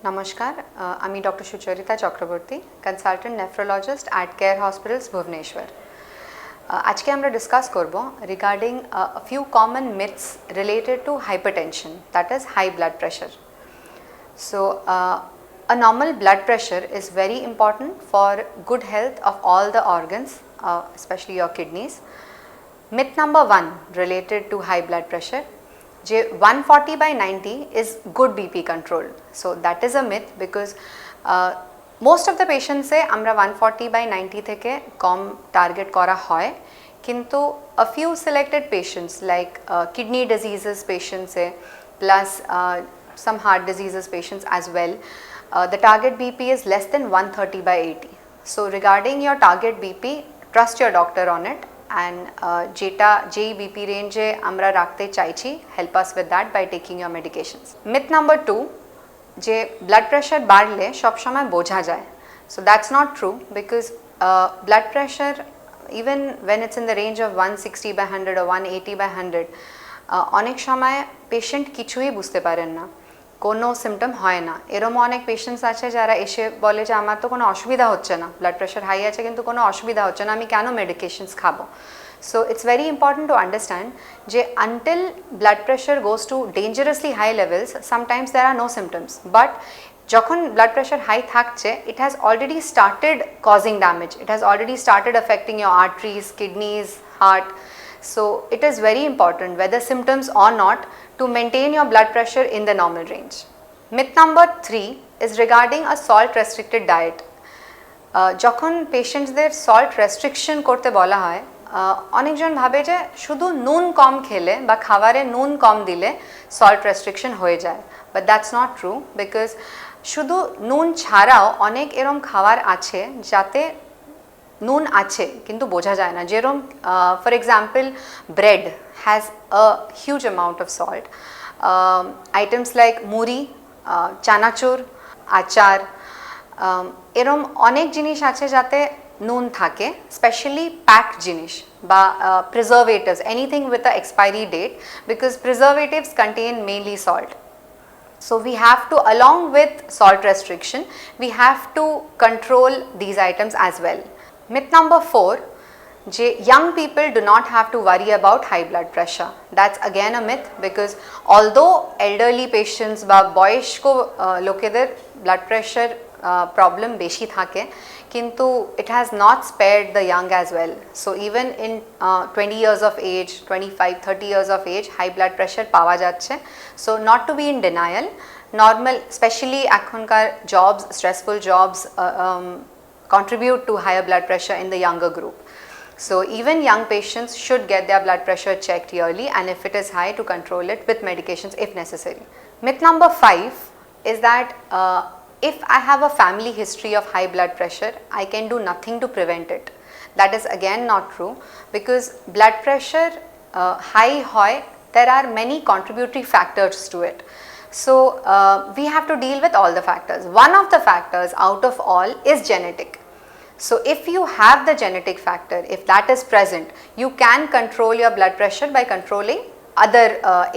নমস্কার, আমি doctor Sucharita Chakraborty, consultant nephrologist at care hospitals Bhubaneswar. আজকে আমরা ডিসকাস করব regarding a few common myths related to hypertension, that is high blood pressure. So a normal blood pressure is very important for good health of all the organs, especially your kidneys. Myth number 1 related to high blood pressure, যে 140/90 is good BP control. So that is a myth because most of the patients এ আমরা 140/90 থেকে কম target করা হয়, কিন্তু a few selected patients like kidney diseases patients A plus some heart diseases patients as well, the target BP is less than 130/80. So regarding your target BP, trust your doctor on it, and যেটা যেই BP রেঞ্জে আমরা রাখতে চাইছি, help us with that by taking your medications. Myth number 2, যে blood pressure বাড়লে সবসময় বোঝা যায়। So that's not true, because blood pressure even when it's in the range of 160/100 or 180/100, অনেক সময় পেশেন্ট কিছুই বুঝতে পারেন না, কোনো সিমটম হয় না। এরমও অনেক পেশেন্টস আছে যারা এসে বলে যে আমার তো কোনো অসুবিধা হচ্ছে না, ব্লাড প্রেশার হাই আছে কিন্তু কোনো অসুবিধা হচ্ছে না, আমি কেন মেডিকেশনস খাবো? So it's very important to understand যে until blood pressure goes to dangerously high levels, sometimes there are no symptoms, but যখন ব্লাড প্রেশার হাই থাকছে, it has already started causing damage, it has already started affecting your arteries, kidneys, heart. So it is very important, whether symptoms or not, to maintain your blood pressure in the normal range. Myth number 3 is regarding a salt restricted diet. যখন পেশেন্টসদের salt restriction করতে বলা হয়, অনেকজন ভাবে যে শুধু নুন কম খেলে বা খাবারে নুন কম দিলে সল্ট রেস্ট্রিকশন হয়ে যায়, but that's not true, because শুধু নুন ছাড়াও অনেক এরম খাবার আছে যাতে নুন আছে কিন্তু বোঝা যায় না। যেরকম for example bread has a huge amount of salt, items like মুড়ি, চানাচুর, আচার, এরম অনেক জিনিস আছে যাতে নুন থাকে, স্পেশালি প্যাকড জিনিস বা preservatives, anything with a expiry date, because preservatives contain mainly salt. So we have to, along with salt restriction, we have to control these items as well. Myth number 4, যে young people do not have to worry about high blood pressure. That's again a myth, because although elderly patients বা বয়স্ক লোকেদের blood pressure problem বেশি থাকে, কিন্তু it has not spared the young as well. So even in 20 years of age, 25-30 years of age, high blood pressure পাওয়া যাচ্ছে. So not to be in denial, normal, especially এখনকার jobs, stressful jobs contribute to higher blood pressure in the younger group. So even young patients should get their blood pressure checked yearly, and if it is high, to control it with medications if necessary. Myth number 5 is that if I have a family history of high blood pressure, I can do nothing to prevent it. That is again not true, because blood pressure high hoy, there are many contributory factors to it. So we have to deal with all the factors. One of the factors out of all is genetic. So if you have the genetic factor, if that is present, you can control your blood pressure by controlling other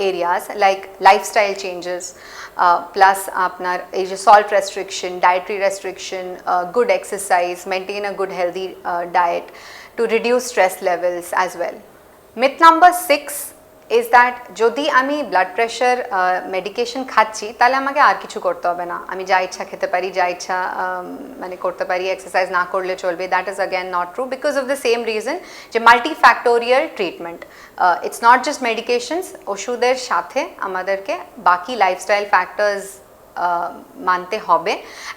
areas like lifestyle changes, plus আপনার এই যে salt restriction, dietary restriction, good exercise, maintain a good healthy diet to reduce stress levels as well. Myth number 6 is that যদি আমি blood pressure medication খাচ্ছি, তাহলে আমাকে আর কিছু করতে হবে না, আমি যা ইচ্ছা খেতে পারি, যা ইচ্ছা মানে করতে পারি, এক্সারসাইজ না করলে চলবে। That is again not true, because of the same reason যে multifactorial treatment, it's not just medications, ওষুধের সাথে আমাদেরকে বাকি লাইফস্টাইল ফ্যাক্টরস মানতে হবে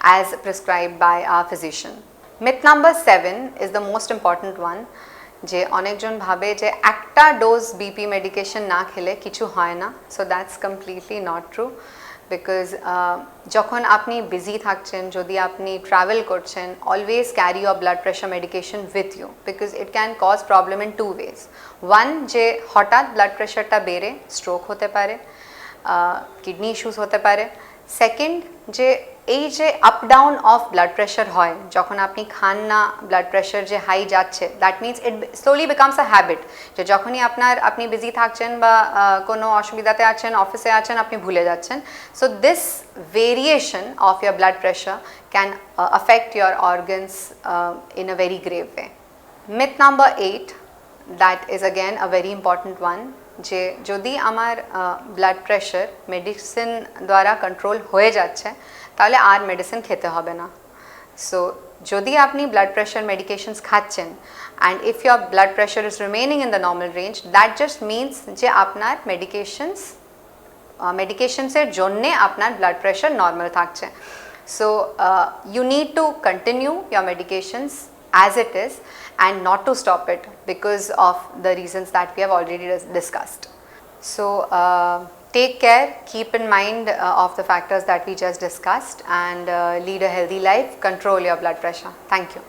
as prescribed by our physician. Myth number 7 is the most important one, যে অনেকজন ভাবে যে একটা ডোজ বিপি মেডিকেশন না খেলে কিছু হয় না। So that's completely not true, because যখন আপনি বিজি থাকছেন, যদি আপনি ট্রাভেল করছেন, always carry your blood pressure medication with you, because it can cause problem in 2 ways. One, যে হঠাৎ ব্লাড প্রেশারটা বেড়ে স্ট্রোক হতে পারে, কিডনি ইস্যুস হতে পারে। সেকেন্ড, যে এই যে up down of blood pressure হয় যখন আপনি খান না, ব্লাড প্রেশার যে হাই যাচ্ছে, that means it slowly becomes a habit, যে যখনই আপনি বিজি থাকছেন বা কোনো অসুবিধাতে আছেন, অফিসে আছেন, আপনি ভুলে যাচ্ছেন। So this variation of year blood pressure can affect your organs in a very grave way. Myth number 8, that is again a very important one, যে যদি আমার ব্লাড প্রেশার মেডিসিন দ্বারা কন্ট্রোল হয়ে যাচ্ছে তাহলে আর মেডিসিন খেতে হবে না। সো যদি আপনি ব্লাড প্রেশার মেডিকেশনস খাচ্ছেন and if your blood pressure is remaining in the normal range, that just means যে আপনার মেডিকেশনসের জন্যে আপনার ব্লাড প্রেশার নর্মাল থাকছে। So you need to continue your medications as it is and not to stop it because of the reasons that we have already discussed. So take care, keep in mind of the factors that we just discussed, and lead a healthy life, control your blood pressure. Thank you.